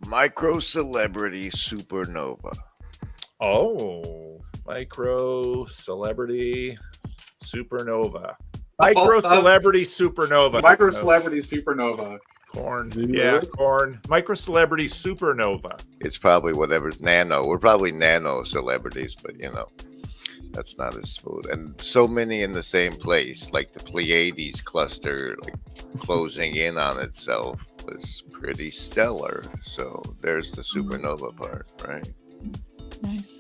Microcelebrity Supernova. Oh, Microcelebrity Supernova. Microcelebrity Supernova. Microcelebrity Supernova. Corn. Yeah, corn. Microcelebrity Supernova. It's probably whatever's nano. We're probably nano celebrities, but that's not as smooth. And so many in the same place, like the Pleiades cluster, like closing in on itself, was pretty stellar. So there's the supernova part, right? Nice.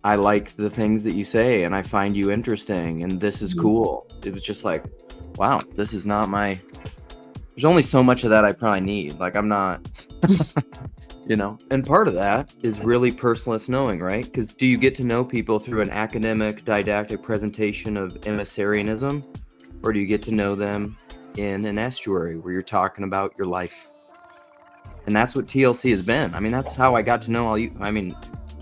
I like the things that you say and I find you interesting and this is cool. It was just like, wow, this is not there's only so much of that I probably need. Like I'm not, and part of that is really personalist knowing, right? Because do you get to know people through an academic, didactic presentation of emissarianism, or do you get to know them in an estuary where you're talking about your life? And that's what TLC has been. I mean, that's how I got to know all you. I mean,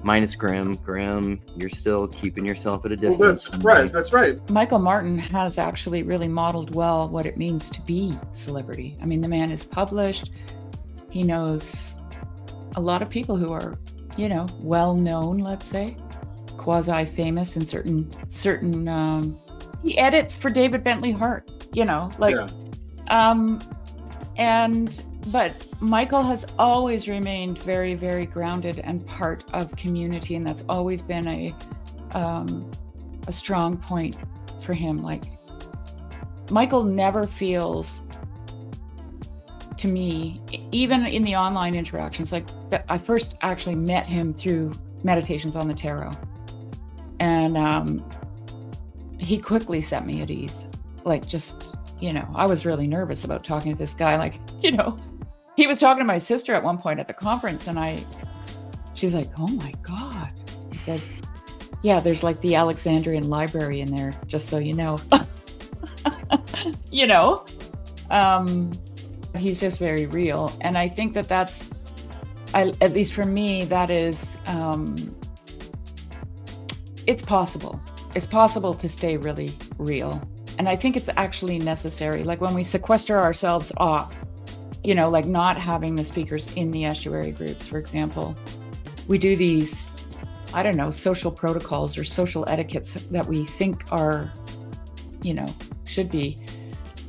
minus Grim, you're still keeping yourself at a distance. Well, that's right. Michael Martin has actually really modeled well what it means to be celebrity. I mean, the man is published. He knows a lot of people who are, well known, let's say, quasi famous in certain. He edits for David Bentley Hart, But Michael has always remained very, very grounded and part of community, and that's always been a strong point for him. Like, Michael never feels, to me, even in the online interactions, like I first actually met him through Meditations on the Tarot, and he quickly set me at ease. Like, just, I was really nervous about talking to this guy. Like, he was talking to my sister at one point at the conference, and she's like, "Oh my God." He said, "Yeah, there's like the Alexandrian library in there, just so you know." He's just very real. And I think that's, at least for me, that is, it's possible. It's possible to stay really real. And I think it's actually necessary. Like when we sequester ourselves off, like not having the speakers in the estuary groups, for example, we do these, I don't know, social protocols or social etiquettes that we think are, should be.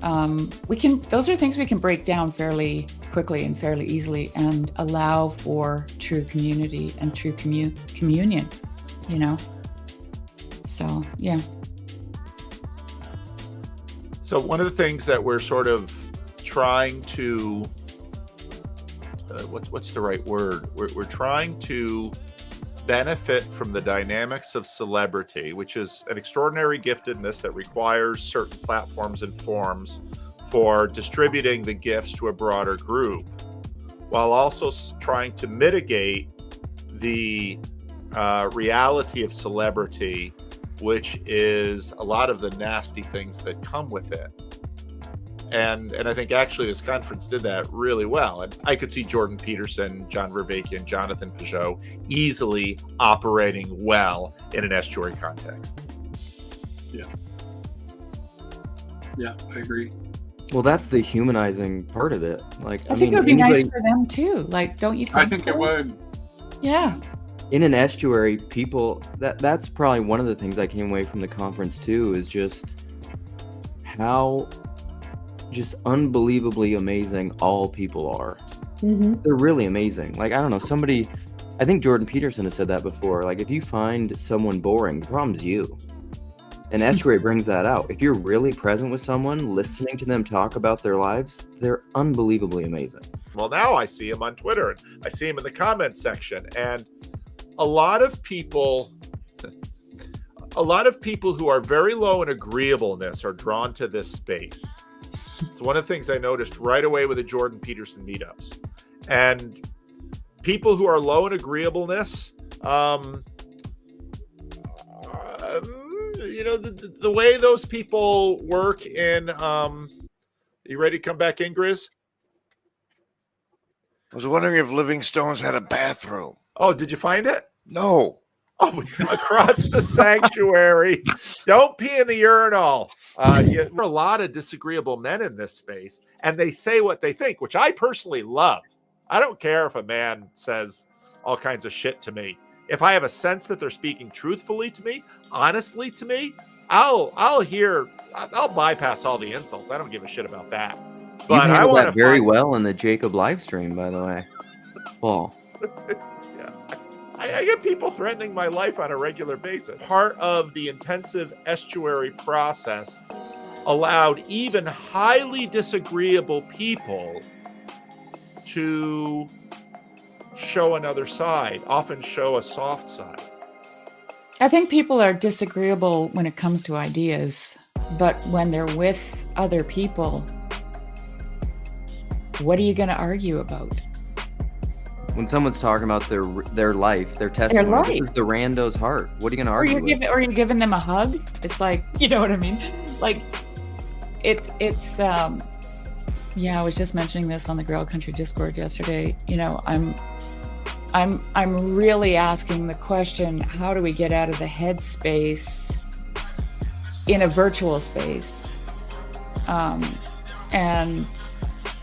Those are things we can break down fairly quickly and fairly easily and allow for true community and true communion, So, yeah. So one of the things that we're sort of trying to, what's the right word? We're trying to benefit from the dynamics of celebrity, which is an extraordinary giftedness that requires certain platforms and forms for distributing the gifts to a broader group, while also trying to mitigate the reality of celebrity, which is a lot of the nasty things that come with it. And I think actually this conference did that really well. And I could see Jordan Peterson, John Vervaeke, Jonathan Peugeot easily operating well in an estuary context. Yeah, I agree. Well, that's the humanizing part of it. Like, I think it would be nice for them too. Like, don't you think? I think it would. Yeah. In an estuary, people, that's probably one of the things I came away from the conference too, is just how just unbelievably amazing all people are. Mm-hmm. They're really amazing. Like, I don't know, I think Jordan Peterson has said that before. Like, if you find someone boring, the problem's you. And estuary brings that out. If you're really present with someone, listening to them talk about their lives, they're unbelievably amazing. Well, now I see him on Twitter, and I see him in the comment section, and a lot of people who are very low in agreeableness are drawn to this space. It's one of the things I noticed right away with the Jordan Peterson meetups. And people who are low in agreeableness, the way those people work in, you ready to come back in, Grizz? I was wondering if Living Stones had a bathroom. Oh, did you find it? No. across the sanctuary. Don't pee in the urinal. There are a lot of disagreeable men in this space, and they say what they think, which I personally love. I don't care if a man says all kinds of shit to me. If I have a sense that they're speaking truthfully to me, honestly to me, I'll bypass all the insults. I don't give a shit about that. You But I handled want that to very well in the Jacob live stream, by the way, Paul. Yeah. I get people threatening my life on a regular basis. Part of the intensive estuary process allowed even highly disagreeable people to show another side, often show a soft side. I think people are disagreeable when it comes to ideas, but when they're with other people, what are you going to argue about? When someone's talking about their life, their testimony, this is the rando's heart. What are you going to argue with? Or you're giving them a hug? It's like, you know what I mean? Like, it's yeah, I was just mentioning this on the Grail Country Discord yesterday. You know, I'm really asking the question, how do we get out of the head space in a virtual space? And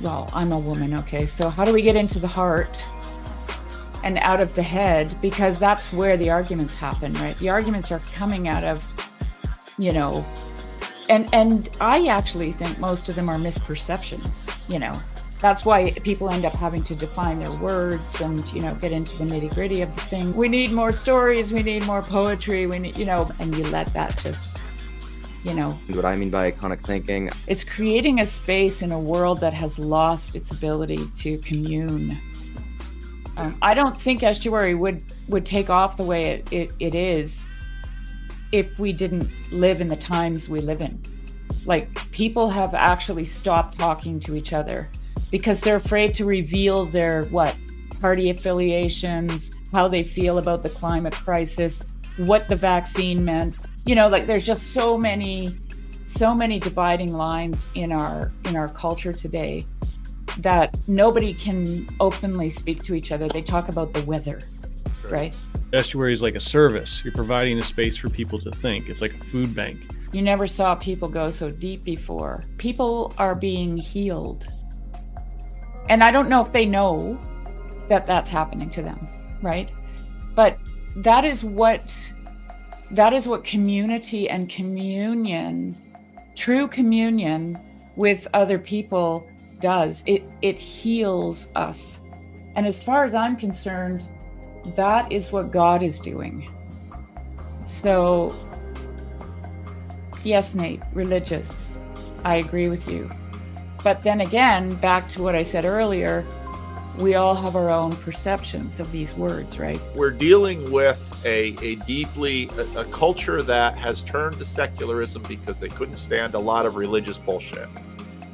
well, I'm a woman, okay, so how do we get into the heart and out of the head? Because that's where the arguments happen, right? The arguments are coming out of, you know, and I actually think most of them are misperceptions, you know. That's why people end up having to define their words and, you know, get into the nitty gritty of the thing. We need more stories, we need more poetry, we need, you know, and you let that just, you know. What I mean by iconic thinking. It's creating a space in a world that has lost its ability to commune. I don't think estuary would take off the way it is if we didn't live in the times we live in. Like, people have actually stopped talking to each other because they're afraid to reveal their party affiliations, how they feel about the climate crisis, what the vaccine meant. You know, like, there's just so many dividing lines in our culture today that nobody can openly speak to each other. They talk about the weather, right? Estuary is like a service. You're providing a space for people to think. It's like a food bank. You never saw people go so deep before. People are being healed. And I don't know if they know that that's happening to them, right? But that is what community and communion, true communion with other people does. It heals us. And as far as I'm concerned, that is what God is doing. So, yes, Nate, religious. I agree with you. But then again, back to what I said earlier, we all have our own perceptions of these words, right? We're dealing with a culture that has turned to secularism because they couldn't stand a lot of religious bullshit.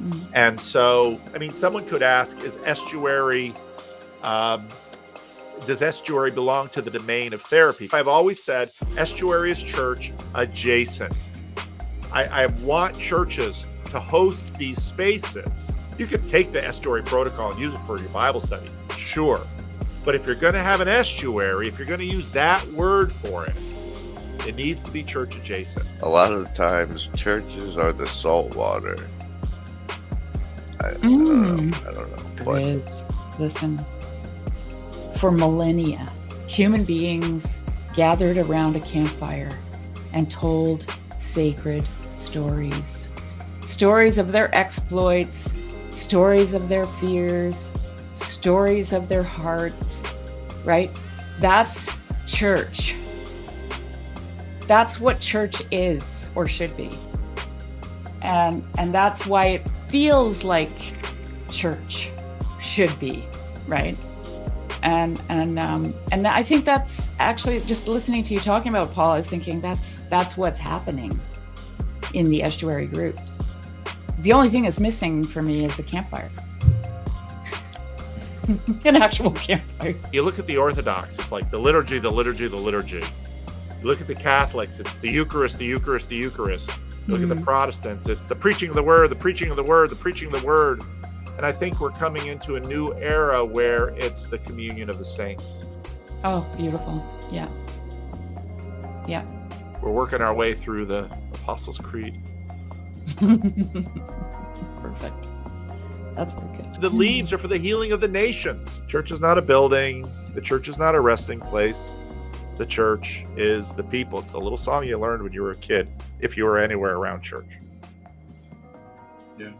Mm. And so, I mean, someone could ask, does estuary belong to the domain of therapy? I've always said estuary is church adjacent. I want churches to host these spaces. You could take the estuary protocol and use it for your Bible study, sure. But if you're going to have an estuary, if you're going to use that word for it, it needs to be church adjacent. A lot of the times, churches are the salt water. I don't know. It is. Listen, for millennia, human beings gathered around a campfire and told sacred stories. Stories of their exploits, stories of their fears, stories of their hearts, right? That's church. That's what church is or should be. And that's why it feels like church should be, right? And I think that's actually, just listening to you talking about it, Paul, I was thinking that's what's happening in the estuary groups. The only thing that's missing for me is a campfire. An actual campfire. You look at the Orthodox, it's like the liturgy, the liturgy, the liturgy. You look at the Catholics, it's the Eucharist, the Eucharist, the Eucharist. You look at the Protestants, it's the preaching of the word, the preaching of the word, the preaching of the word. And I think we're coming into a new era where it's the communion of the saints. Oh, beautiful. Yeah. Yeah. We're working our way through the Apostles' Creed. Perfect. That's very good. The leaves are for the healing of the nations. Church is not a building. The church is not a resting place. The church is the people. It's the little song you learned when you were a kid, if you were anywhere around church. Yeah.